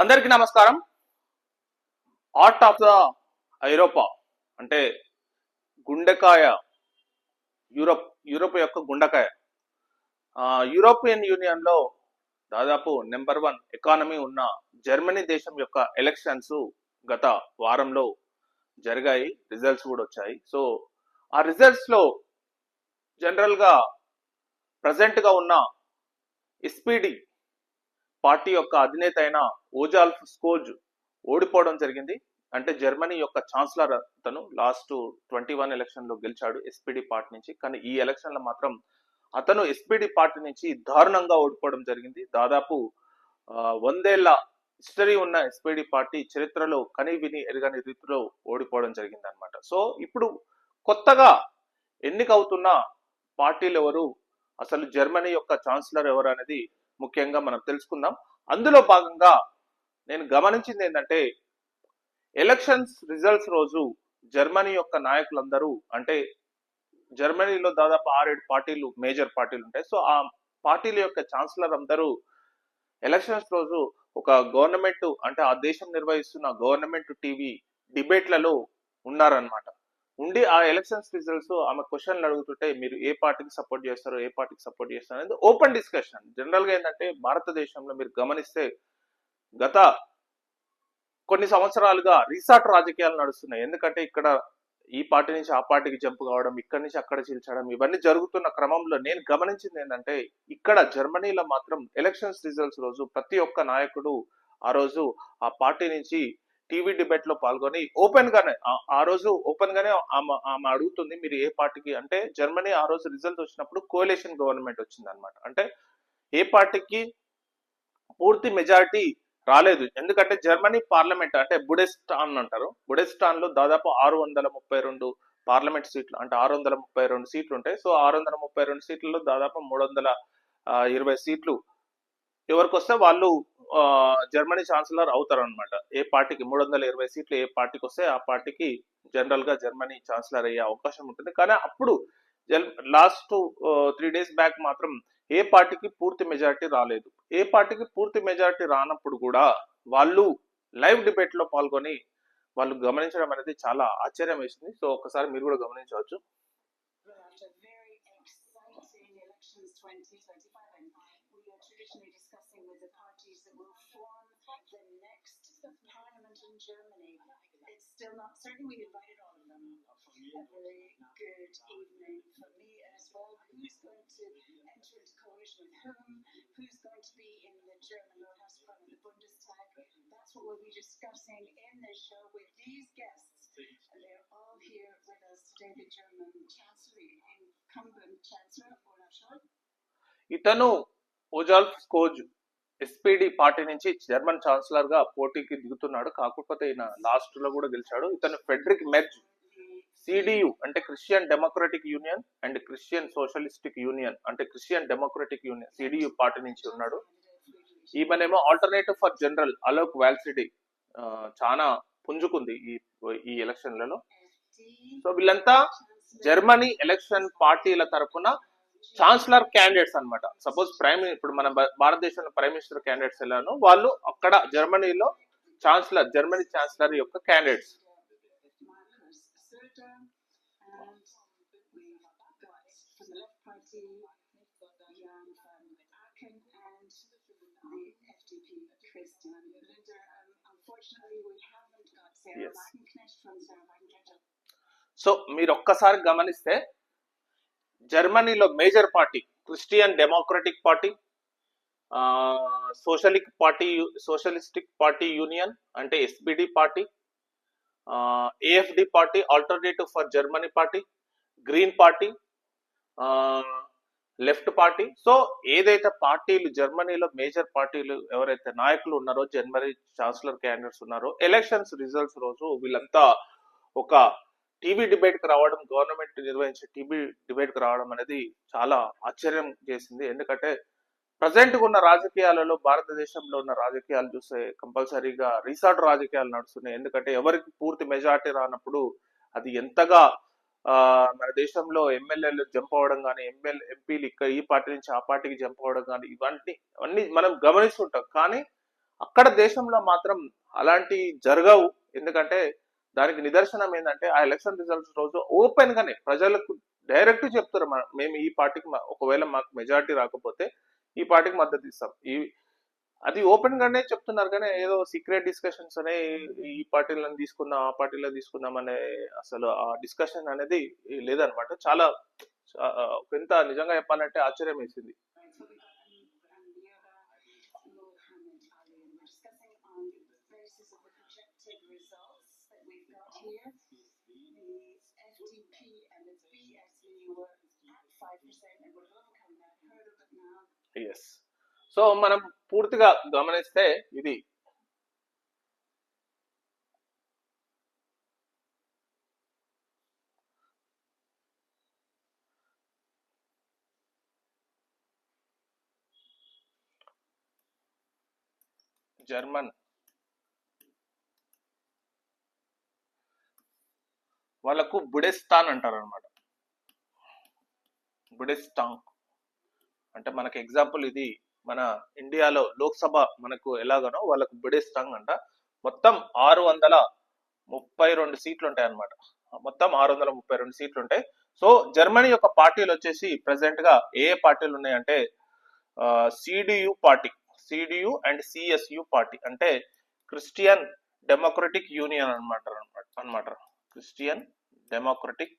అందరికీ నమస్కారం. Art of the ఐరోపా అంటే గుండెకాయ, యూరోప్ యొక్క గుండెకాయ. యూరోపియన్ యూనియన్ లో దాదాపు నెంబర్ 1 ఎకానమీ ఉన్న జర్మనీ దేశం యొక్క ఎలక్షన్స్ గత వారంలో జరిగాయి. రిజల్ట్స్ కూడా వచ్చాయి. సో ఆ రిజల్ట్స్ లో జనరల్ గా ప్రజెంట్ గా ఉన్న ఎస్పీడి పార్టీ యొక్క అధినేత అయిన ఓజాల్ఫ్ స్కోజ్ ఓడిపోవడం జరిగింది. అంటే జర్మనీ యొక్క ఛాన్సలర్ అతను లాస్ట్ 21 ఎలక్షన్ లో గెలిచాడు ఎస్పీడి పార్టీ నుంచి. కానీ ఈ ఎలక్షన్ లో మాత్రం అతను ఎస్పీడి పార్టీ నుంచి దారుణంగా ఓడిపోవడం జరిగింది. దాదాపు 100 ఏళ్ల హిస్టరీ ఉన్న ఎస్పీడి పార్టీ చరిత్రలో కని విని ఎరగని రీతిలో ఓడిపోవడం జరిగింది అనమాట. సో ఇప్పుడు కొత్తగా ఎన్నికవుతున్న పార్టీలు ఎవరు, అసలు జర్మనీ యొక్క ఛాన్సలర్ ఎవరు అనేది ముఖ్యంగా మనం తెలుసుకుందాం. అందులో భాగంగా నేను గమనించింది ఏంటంటే ఎలక్షన్స్ రిజల్ట్స్ రోజు జర్మనీ యొక్క నాయకులందరూ, అంటే జర్మనీలో దాదాపు 6-7 పార్టీలు, మేజర్ పార్టీలు ఉంటాయి. సో ఆ పార్టీల యొక్క ఛాన్సలర్ అందరూ ఎలక్షన్స్ రోజు ఒక గవర్నమెంట్, అంటే ఆ దేశం నిర్వహిస్తున్న గవర్నమెంట్ టీవీ డిబేట్లలో ఉన్నారనమాట. ఉండి ఆ ఎలక్షన్స్ రిజల్ట్స్ ఆమె క్వశ్చన్లు అడుగుతుంటే మీరు ఏ పార్టీకి సపోర్ట్ చేస్తారో, ఏ పార్టీకి సపోర్ట్ చేస్తారో అనేది ఓపెన్ డిస్కషన్. జనరల్ గా ఏంటంటే భారతదేశంలో మీరు గమనిస్తే గత కొన్ని సంవత్సరాలుగా రీసార్ట్ రాజకీయాలు నడుస్తున్నాయి. ఎందుకంటే ఇక్కడ ఈ పార్టీ నుంచి ఆ పార్టీకి జంప్ కావడం, ఇక్కడి నుంచి అక్కడ చీల్చడం, ఇవన్నీ జరుగుతున్న క్రమంలో నేను గమనించింది ఏంటంటే ఇక్కడ జర్మనీలో మాత్రం ఎలక్షన్స్ రిజల్ట్స్ రోజు ప్రతి ఒక్క నాయకుడు ఆ రోజు ఆ పార్టీ నుంచి టీవీ డిబేట్ లో పాల్గొని ఓపెన్ గానే ఆ రోజు ఓపెన్ గానే ఆమె అడుగుతుంది మీరు ఏ పార్టీకి. అంటే జర్మనీ ఆ రోజు రిజల్ట్ వచ్చినప్పుడు కోalition గవర్నమెంట్ వచ్చింది అనమాట. అంటే ఏ పార్టీకి పూర్తి మెజారిటీ రాలేదు. ఎందుకంటే జర్మనీ పార్లమెంట్ అంటే బుడెస్టాన్ అంటారు. బుడెస్టాన్ లో దాదాపు 632 పార్లమెంట్ సీట్లు, అంటే 632 సీట్లు ఉంటాయి. సో 632 సీట్లలో దాదాపు 320 సీట్లు ఎవరికి వస్తే వాళ్ళు జర్మనీ ఛాన్సలర్ అవుతారు అనమాట. ఏ పార్టీకి 320 సీట్లు ఏ పార్టీకి వస్తే ఆ పార్టీకి జనరల్ గా జర్మనీ ఛాన్సలర్ అయ్యే అవకాశం ఉంటుంది. కానీ అప్పుడు లాస్ట్ 3 days బ్యాక్ మాత్రం ఏ పార్టీకి పూర్తి మెజారిటీ రాలేదు. ఏ పార్టీకి పూర్తి మెజారిటీ రానప్పుడు కూడా వాళ్ళు లైవ్ డిబేట్ లో పాల్గొని వాళ్ళు గమనించడం అనేది చాలా ఆశ్చర్యం వేసింది. సో ఒకసారి మీరు కూడా గమనించవచ్చు. Traditionally discussing with the parties that will form the next parliament in Germany. It's still not certain. We invited all of them. A very good evening for me as well. Who's going to enter into coalition with whom? Who's going to be in the German Lower House of Parliament, the Bundestag? That's what we'll be discussing in this show with these guests. And they're all here with us today. The German Chancellor, incumbent Chancellor Olaf Scholz. ఇతను ఓజాల్ఫ్ స్కోజ్ SPD party నుంచి German chancellor గా పోటీకి దిగుతున్నాడు. కాకపోతే ఈయన last లో కూడా గెలిచాడు. ఇతను ఫెడరిక్ మెర్జ్ సిడియు అంటే Christian Democratic union and Christian socialistic union అంటే Christian Democratic union CDU party నుంచి ఉన్నాడు. ఈమెనేమో ఆల్టర్నేటివ్ ఫర్ జనరల్ అలోక్ వాల్సిటీ చాలా పుంజుకుంది ఈ ఎలక్షన్లలో. సో వీళ్ళంతా జర్మనీ ఎలక్షన్ పార్టీల తరఫున ఛాన్సలర్ క్యాండిడేట్స్ అనమాట. సపోజ్ ఇప్పుడు మన భారతదేశంలో ప్రైమ్ మినిస్టర్ క్యాండిడేట్స్ ఎలానో వాళ్ళు అక్కడ జర్మనీలో జర్మనీ ఛాన్సలర్ యొక్క క్యాండిడేట్స్. సో మీరు ఒక్కసారి గమనిస్తే జర్మనీలో major party Christian Democratic party, socialistic party union అంటే SPD party, AFD party alternative for Germany party, green party, left party. So ఏదైతే పార్టీలు జర్మనీలో మేజర్ పార్టీలు ఎవరైతే నాయకులు ఉన్నారో, జర్మనీ ఛాన్సలర్ క్యాండిడేట్స్ ఉన్నారో, ఎలక్షన్స్ రిజల్ట్స్ రోజు వీళ్ళంతా ఒక టీవీ డిబేట్ కి రావడం, గవర్నమెంట్ నిర్వహించే టీవీ డిబేట్ కి రావడం అనేది చాలా ఆశ్చర్యం చేసింది. ఎందుకంటే ప్రజెంట్ ఉన్న రాజకీయాలలో, భారతదేశంలో ఉన్న రాజకీయాలు చూస్తే కంపల్సరీగా రీసార్ట్ రాజకీయాలు నడుస్తున్నాయి. ఎందుకంటే ఎవరికి పూర్తి మెజార్టీ రానప్పుడు అది ఎంతగా మన దేశంలో ఎమ్మెల్యేలు జంప్ అవ్వడం కానీ, ఎంపీలు ఇక్కడ ఈ పార్టీ నుంచి ఆ పార్టీకి జంప్ అవ్వడం కానీ, ఇవన్నీ మనం గమనిస్తుంటాం. కానీ అక్కడ దేశంలో మాత్రం అలాంటి జరగవు. ఎందుకంటే దానికి నిదర్శనం ఏంటంటే ఆ ఎలక్షన్ రిజల్ట్స్ రోజు ఓపెన్ గానే ప్రజలకు డైరెక్ట్ చెప్తారు, మేము ఈ పార్టీకి ఒకవేళ మాకు మెజారిటీ రాకపోతే ఈ పార్టీకి మద్దతు ఇస్తాం. అది ఓపెన్ గానే చెప్తున్నారు, కానీ ఏదో సీక్రెట్ డిస్కషన్స్ అనే ఈ పార్టీలను తీసుకుందాం ఆ పార్టీలో తీసుకుందాం అనే అసలు ఆ డిస్కషన్ అనేది లేదనమాట. చాలా ఎంత నిజంగా చెప్పాలంటే ఆశ్చర్యం వేసింది. ఎస్. సో మనం పూర్తిగా గమనిస్తే ఇది జర్మన్ వాళ్ళకు బుడెస్తాన్ అంటారు అనమాట. బుడెస్తాన్ అంటే మనకి ఎగ్జాంపుల్ ఇది మన ఇండియాలో లోక్సభ మనకు ఎలాగనో వాళ్ళకు బుడెస్తాన్ అంట. మొత్తం 632 సీట్లు ఉంటాయి అనమాట. మొత్తం 632 సీట్లు ఉంటాయి. సో జర్మనీ యొక్క పార్టీలు వచ్చేసి ప్రెసెంట్ గా ఏ పార్టీలు ఉన్నాయంటే CDU party, CDU and CSU party అంటే క్రిస్టియన్ డెమోక్రటిక్ యూనియన్ అనమాట. క్రిస్టియన్ డెమోక్రటిక్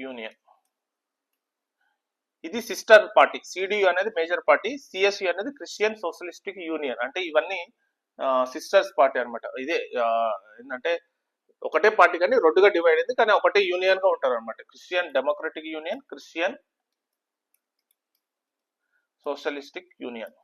యూనియన్ ఇది సిస్టర్ పార్టీ. సిడియు అనేది మేజర్ పార్టీ, సిఎస్యు అనేది క్రిస్టియన్ సోషలిస్టిక్ యూనియన్. అంటే ఇవన్నీ సిస్టర్స్ పార్టీ అనమాట. ఇదే ఏంటంటే ఒకటే పార్టీ కానీ రెండుగా డివైడ్ అయింది, కానీ ఒకటే యూనియన్ గా ఉంటారు అనమాట. Christian Democratic union, Christian socialistic union.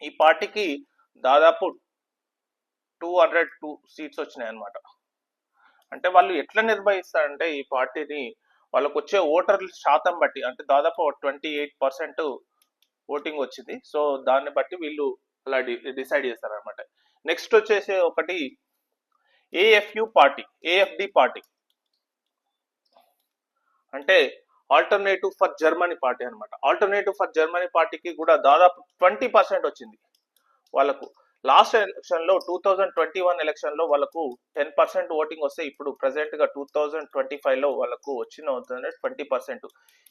ఈ పార్టీకి దాదాపు 202 సీట్స్ వచ్చినాయి అనమాట. అంటే వాళ్ళు ఎట్లా నిర్వహిస్తారంటే ఈ పార్టీని వాళ్ళకు వచ్చే ఓటర్ల శాతం బట్టి, అంటే దాదాపు 28% ఓటింగ్ వచ్చింది. సో దాన్ని బట్టి వీళ్ళు అలా డిసైడ్ చేస్తారనమాట. నెక్స్ట్ వచ్చేసి ఒకటి ఏఎఫ్యు పార్టీ, ఏఎఫ్డి పార్టీ అంటే ఆల్టర్నేటివ్ ఫర్ జర్మనీ పార్టీ అనమాట. ఆల్టర్నేటివ్ ఫర్ జర్మనీ పార్టీకి కూడా దాదాపు 20% వచ్చింది వాళ్ళకు. లాస్ట్ ఎలక్షన్ లో 2021 ఎలక్షన్ లో వాళ్ళకు 10% ఓటింగ్ వస్తే ఇప్పుడు ప్రెసెంట్ గా 2025 లో వాళ్ళకు వచ్చిన 20%.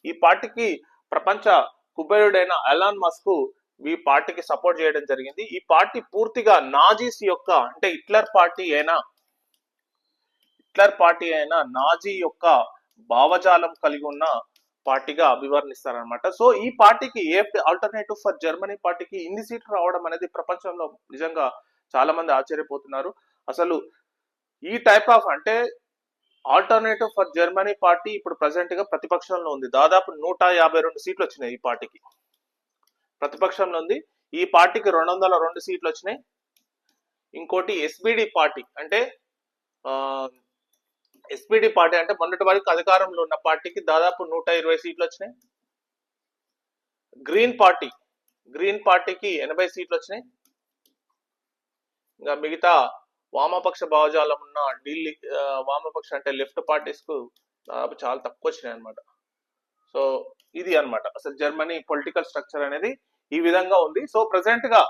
ఈ పార్టీకి ప్రపంచ కుబేరుడైన ఎలాన్ మస్క్ ఈ పార్టీకి సపోర్ట్ చేయడం జరిగింది. ఈ పార్టీ పూర్తిగా నాజీస్ యొక్క అంటే హిట్లర్ పార్టీ అయిన నాజీ యొక్క భావజాలం కలిగి ఉన్న పార్టీగా అభివర్ణిస్తారనమాట. సో ఈ పార్టీకి ఆల్టర్నేటివ్ ఫర్ జర్మనీ పార్టీకి ఇన్ని సీట్లు రావడం అనేది ప్రపంచంలో నిజంగా చాలా మంది ఆశ్చర్యపోతున్నారు. అసలు ఈ టైప్ ఆఫ్ అంటే ఆల్టర్నేటివ్ ఫర్ జర్మనీ పార్టీ ఇప్పుడు ప్రెసెంట్ గా ప్రతిపక్షంలో ఉంది. దాదాపు 152 సీట్లు వచ్చినాయి ఈ పార్టీకి. ప్రతిపక్షంలో ఉంది. ఈ పార్టీకి 202 సీట్లు వచ్చినాయి. ఇంకోటి ఎస్బిడి పార్టీ అంటే ఎస్పీడి పార్టీ అంటే మొన్నటి వరకు అధికారంలో ఉన్న పార్టీకి దాదాపు 120 సీట్లు వచ్చినాయి. గ్రీన్ పార్టీకి 80 సీట్లు వచ్చినాయి. ఇంకా మిగతా వామపక్ష భావజాలం ఉన్న ఢిల్లీ వామపక్ష అంటే లెఫ్ట్ పార్టీస్ కు దాదాపు చాలా తక్కువ వచ్చినాయి అనమాట. సో ఇది అనమాట అసలు జర్మనీ పొలిటికల్ స్ట్రక్చర్ అనేది ఈ విధంగా ఉంది. సో ప్రెసెంట్ గా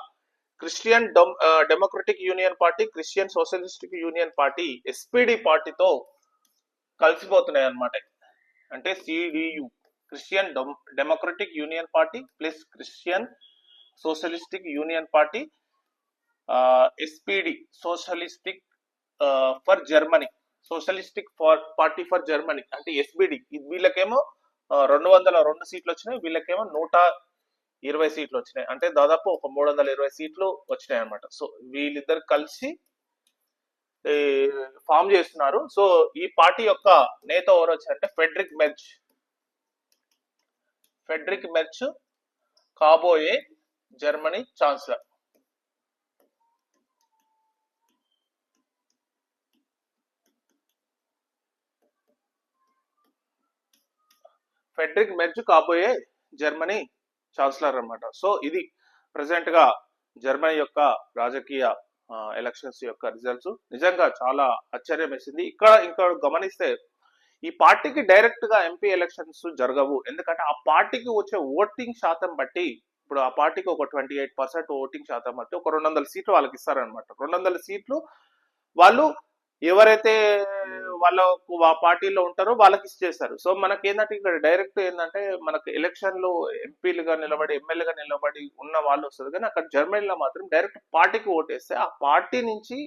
Christian Democratic Union party, Christian socialistic union party SPD పార్టీతో కలిసిపోతున్నాయి అనమాట. అంటే CDU Christian Democratic Union party plus Christian socialistic union party, SPD socialistic for Germany, socialistic party for Germany అంటే ఎస్బిడి. వీళ్ళకేమో 202 సీట్లు వచ్చినాయి, వీళ్ళకేమో 120 సీట్లు వచ్చినాయి. అంటే దాదాపు ఒక 320 సీట్లు వచ్చినాయి అనమాట. సో వీళ్ళిద్దరు కలిసి ఫామ్ చేస్తున్నారు. సో ఈ పార్టీ యొక్క నేత ఎవరు వచ్చారంటే ఫెడ్రిక్ మెర్చ్ కాబోయే జర్మనీ ఛాన్సలర్. ఫెడ్రిక్ మెర్చ్ కాబోయే జర్మనీ ఛాన్సలర్ అనమాట. సో ఇది ప్రెసెంట్ గా జర్మనీ యొక్క రాజకీయ ఎలక్షన్స్ యొక్క రిజల్ట్స్. నిజంగా చాలా ఆశ్చర్యం వేసింది. ఇంకా గమనిస్తే ఈ పార్టీకి డైరెక్ట్ గా ఎంపీ ఎలక్షన్స్ జరగవు. ఎందుకంటే ఆ పార్టీకి వచ్చే ఓటింగ్ శాతం బట్టి, ఇప్పుడు ఆ పార్టీకి ఒక 28% ఓటింగ్ శాతం బట్టి ఒక 200 సీట్లు వాళ్ళకి ఇస్తారనమాట. 200 సీట్లు వాళ్ళు ఎవరైతే వాళ్ళకు ఆ పార్టీలో ఉంటారో వాళ్ళకి ఇచ్చేస్తారు. సో మనకి ఏంటంటే ఇక్కడ డైరెక్ట్ ఏంటంటే మనకు ఎలక్షన్లు ఎంపీలుగా నిలబడి ఎమ్మెల్యేగా నిలబడి ఉన్న వాళ్ళు వస్తారు. కానీ అక్కడ జర్మనీలో మాత్రం డైరెక్ట్ పార్టీకి ఓటేస్తే ఆ పార్టీ నుంచి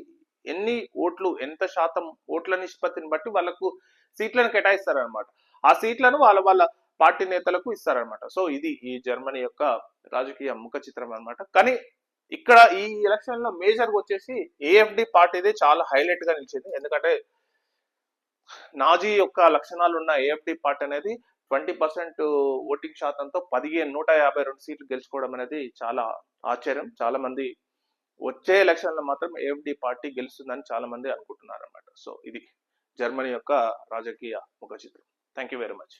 ఎన్ని ఓట్లు, ఎంత శాతం ఓట్ల నిష్పత్తిని బట్టి వాళ్ళకు సీట్లను కేటాయిస్తారనమాట. ఆ సీట్లను వాళ్ళ వాళ్ళ పార్టీ నేతలకు ఇస్తారనమాట. సో ఇది ఈ జర్మనీ యొక్క రాజకీయ ముఖ చిత్రం అనమాట. కానీ ఇక్కడ ఈ ఎలక్షన్ లో మేజర్ వచ్చేసి ఏఎఫ్డి పార్టీదే చాలా హైలైట్ గా నిలిచింది. ఎందుకంటే నాజీ యొక్క లక్షణాలు ఉన్న ఏఎఫ్డి పార్టీ అనేది 20% ఓటింగ్ శాతంతో 152 సీట్లు గెలుచుకోవడం అనేది చాలా ఆశ్చర్యం. చాలా మంది వచ్చే ఎలక్షన్ లో మాత్రం ఏఎఫ్డి పార్టీ గెలుస్తుందని చాలా మంది అనుకుంటున్నారు అనమాట. సో ఇది జర్మనీ యొక్క రాజకీయ ముఖ చిత్రం. Thank you very much.